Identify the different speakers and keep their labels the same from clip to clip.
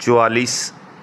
Speaker 1: 44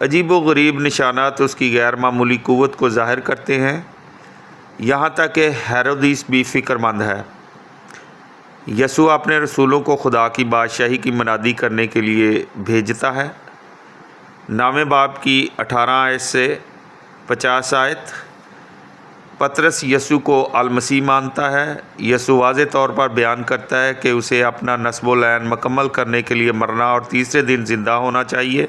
Speaker 1: عجیب و غریب نشانات اس کی غیر معمولی قوت کو ظاہر کرتے ہیں، یہاں تک کہ ہیرودیس بھی فکر مند ہے۔ یسوع اپنے رسولوں کو خدا کی بادشاہی کی منادی کرنے کے لیے بھیجتا ہے۔ نامے باب کی 18 آیت سے 50 آیت۔ پطرس یسوع کو المسیح مانتا ہے۔ یسوع واضح طور پر بیان کرتا ہے کہ اسے اپنا نسب و لعن مکمل کرنے کے لیے مرنا اور تیسرے دن زندہ ہونا چاہیے۔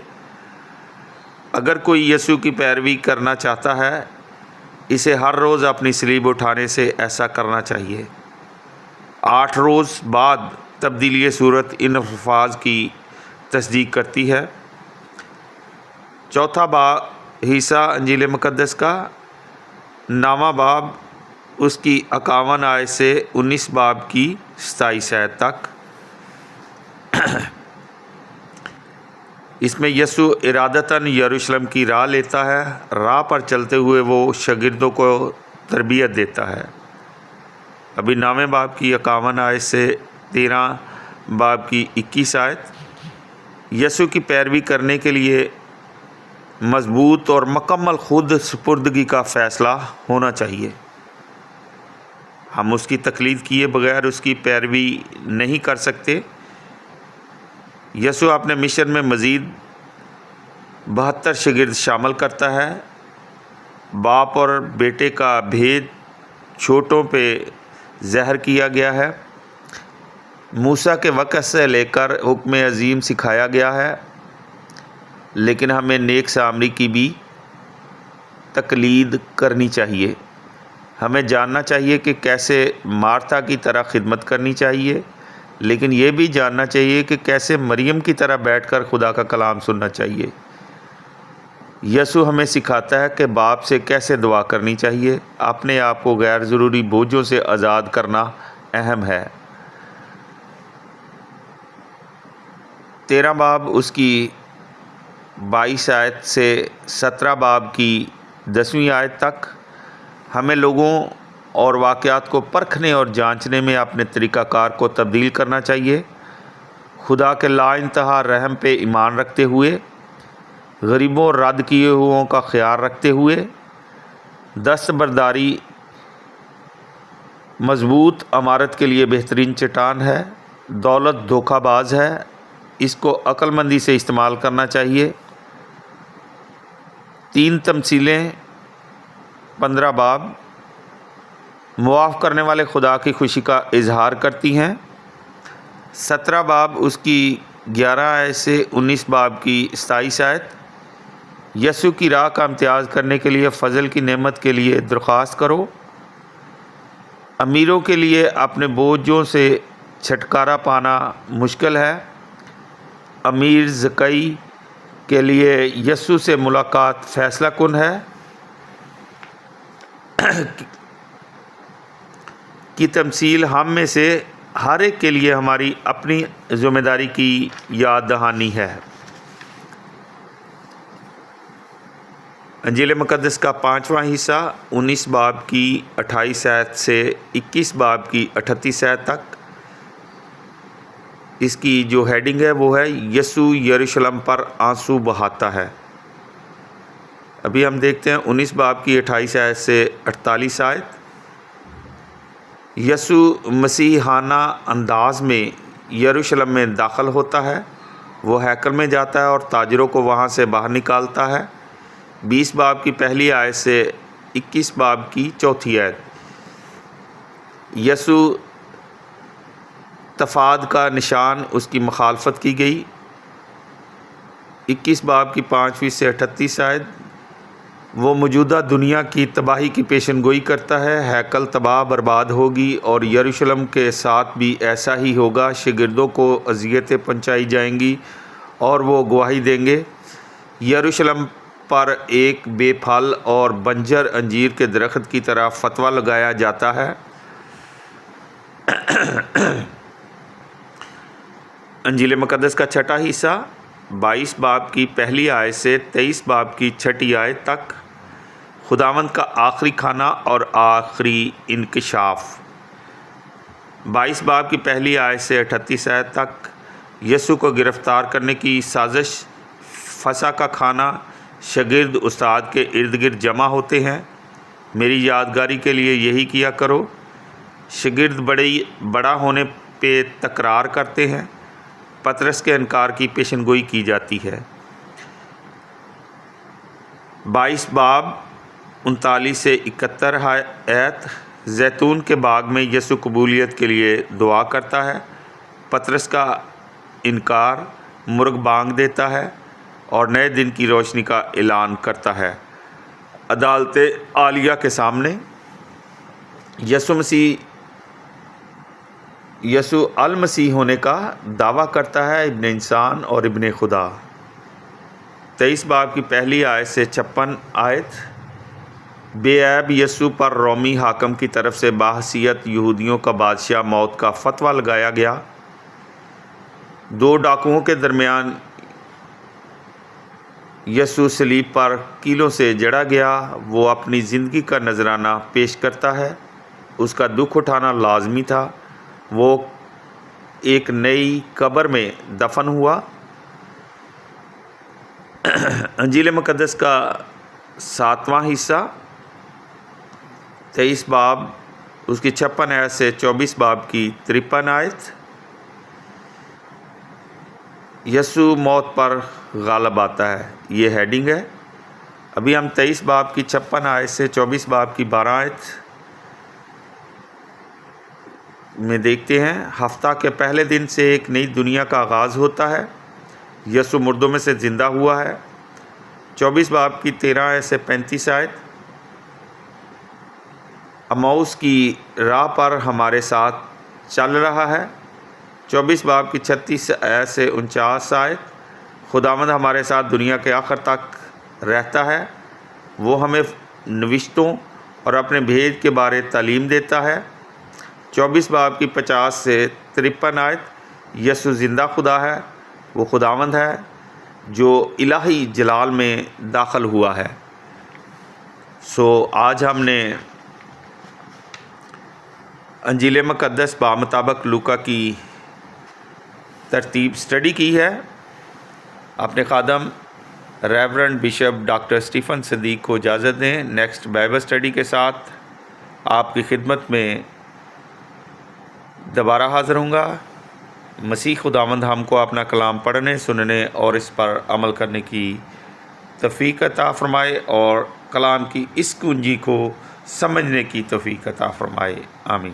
Speaker 1: اگر کوئی یسوع کی پیروی کرنا چاہتا ہے، اسے ہر روز اپنی صلیب اٹھانے سے ایسا کرنا چاہیے۔ 8 روز بعد تبدیلی صورت ان الفاظ کی تصدیق کرتی ہے۔ چوتھا حصہ انجیل مقدس کا، نامہ باب اس کی 51 آیت سے 19 باب کی 27 آیت تک۔ اس میں یسوع ارادتاً یروشلم کی راہ لیتا ہے۔ راہ پر چلتے ہوئے وہ شاگردوں کو تربیت دیتا ہے۔ ابھی نامے باب کی 51 آیت سے 13 باب کی 21 آیت۔ یسوع کی پیروی کرنے کے لیے مضبوط اور مکمل خود سپردگی کا فیصلہ ہونا چاہیے۔ ہم اس کی تقلید کیے بغیر اس کی پیروی نہیں کر سکتے۔ یسوع اپنے مشن میں مزید 72 شاگرد شامل کرتا ہے۔ باپ اور بیٹے کا بھید چھوٹوں پہ ظاہر کیا گیا ہے۔ موسیٰ کے وقت سے لے کر حکم عظیم سکھایا گیا ہے، لیکن ہمیں نیک سامری کی بھی تقلید کرنی چاہیے۔ ہمیں جاننا چاہیے کہ کیسے مارتھا کی طرح خدمت کرنی چاہیے، لیکن یہ بھی جاننا چاہیے کہ کیسے مریم کی طرح بیٹھ کر خدا کا کلام سننا چاہیے۔ یسوع ہمیں سکھاتا ہے کہ باپ سے کیسے دعا کرنی چاہیے۔ اپنے آپ کو غیر ضروری بوجھوں سے آزاد کرنا اہم ہے۔ 13 باب اس کی 22 آیت سے 17 باب کی 10ویں آیت تک ہمیں لوگوں اور واقعات کو پرکھنے اور جانچنے میں اپنے طریقہ کار کو تبدیل کرنا چاہیے۔ خدا کے لا انتہا رحم پہ ایمان رکھتے ہوئے، غریبوں اور رد کیے ہوئوں کا خیال رکھتے ہوئے، دستبرداری مضبوط عمارت کے لیے بہترین چٹان ہے۔ دولت دھوکہ باز ہے، اس کو عقل مندی سے استعمال کرنا چاہیے۔ 3 تمثیلیں 15 باب معاف کرنے والے خدا کی خوشی کا اظہار کرتی ہیں۔ 17 باب اس کی 11 آیت سے 19 باب کی 27 آیت۔ یسوع کی راہ کا امتیاز کرنے کے لیے فضل کی نعمت کے لیے درخواست کرو۔ امیروں کے لیے اپنے بوجھوں سے چھٹکارا پانا مشکل ہے۔ امیر زکئی کے لیے یسوع سے ملاقات فیصلہ کن ہے۔ کی تمثیل ہم میں سے ہر ایک کے لیے ہماری اپنی ذمہ داری کی یاد دہانی ہے۔ انجیل مقدس کا 5واں حصہ 19 باب کی 28 آیت سے 21 باب کی 38 آیت تک۔ اس کی جو ہیڈنگ ہے وہ ہے یسوع یروشلم پر آنسو بہاتا ہے۔ ابھی ہم دیکھتے ہیں 19 باب کی 28 آیت سے 48 آیت۔ یسوع مسیحانہ انداز میں یروشلم میں داخل ہوتا ہے۔ وہ ہیکل میں جاتا ہے اور تاجروں کو وہاں سے باہر نکالتا ہے۔ 20 باب کی پہلی آیت سے 21 باب کی چوتھی آیت۔ یسوع تفاد کا نشان اس کی مخالفت کی گئی۔ 21 باب کی 5ویں سے 38 آیت۔ وہ موجودہ دنیا کی تباہی کی پیشن گوئی کرتا ہے۔ ہیکل تباہ برباد ہوگی اور یروشلم کے ساتھ بھی ایسا ہی ہوگا۔ شاگردوں کو اذیتیں پہنچائی جائیں گی اور وہ گواہی دیں گے۔ یروشلم پر ایک بے پھل اور بنجر انجیر کے درخت کی طرح فتویٰ لگایا جاتا ہے۔ انجیل مقدس کا 6واں حصہ 22 باب کی پہلی آیت سے 23 باب کی 6 آیت تک۔ خداوند کا آخری کھانا اور آخری انکشاف۔ 22 باب کی پہلی آیت سے 38 آیت تک۔ یسوع کو گرفتار کرنے کی سازش، فسح کا کھانا، شاگرد استاد کے ارد گرد جمع ہوتے ہیں، میری یادگاری کے لیے یہی کیا کرو۔ شاگرد بڑا ہونے پہ تکرار کرتے ہیں، پطرس کے انکار کی پیشن گوئی کی جاتی ہے۔ 22 باب 39 سے 71 آیت۔ زیتون کے باغ میں یسوع قبولیت کے لیے دعا کرتا ہے، پطرس کا انکار، مرغ بانگ دیتا ہے اور نئے دن کی روشنی کا اعلان کرتا ہے۔ عدالت عالیہ کے سامنے یسوع المسیح ہونے کا دعویٰ کرتا ہے، ابن انسان اور ابن خدا۔ 23 باب کی پہلی آیت سے 56 آیت۔ بے عیب یسوع پر رومی حاکم کی طرف سے بحیثیت یہودیوں کا بادشاہ موت کا فتویٰ لگایا گیا۔ 2 ڈاکوؤں کے درمیان یسوع صلیب پر کیلوں سے جڑا گیا۔ وہ اپنی زندگی کا نذرانہ پیش کرتا ہے، اس کا دکھ اٹھانا لازمی تھا۔ وہ ایک نئی قبر میں دفن ہوا۔ انجیل مقدس کا 7واں حصہ 23 باب اس کی 56 آیت سے 24 باب کی 53 آیت۔ یسوع موت پر غالب آتا ہے، یہ ہیڈنگ ہے۔ ابھی ہم 23 باب کی 56 آیت سے 24 باب کی 12 آیت میں دیکھتے ہیں۔ ہفتہ کے پہلے دن سے ایک نئی دنیا کا آغاز ہوتا ہے۔ یسوع مردوں میں سے زندہ ہوا ہے۔ 24 باب کی 13 آیت سے 35 آیت۔ اماؤس کی راہ پر ہمارے ساتھ چل رہا ہے۔ 24 باب کی 36 آیت سے 49 آیت۔ خداوند ہمارے ساتھ دنیا کے آخر تک رہتا ہے، وہ ہمیں نوشتوں اور اپنے بھیج کے بارے تعلیم دیتا ہے۔ 24 باب کی 50 سے 53 آیت۔ یسوع زندہ خدا ہے، وہ خداوند ہے جو الہی جلال میں داخل ہوا ہے۔ آج ہم نے انجیل مقدس بمطابق لوکا کی ترتیب سٹڈی کی ہے۔ اپنے خادم ریورنڈ بشپ ڈاکٹر اسٹیفن صدیق کو اجازت دیں۔ نیکسٹ بائبل سٹڈی کے ساتھ آپ کی خدمت میں دوبارہ حاضر ہوں گا۔ مسیح خداوند ہم کو اپنا کلام پڑھنے، سننے اور اس پر عمل کرنے کی توفیق عطا فرمائے اور کلام کی اس کنجی کو سمجھنے کی توفیق عطا فرمائے۔ آمین۔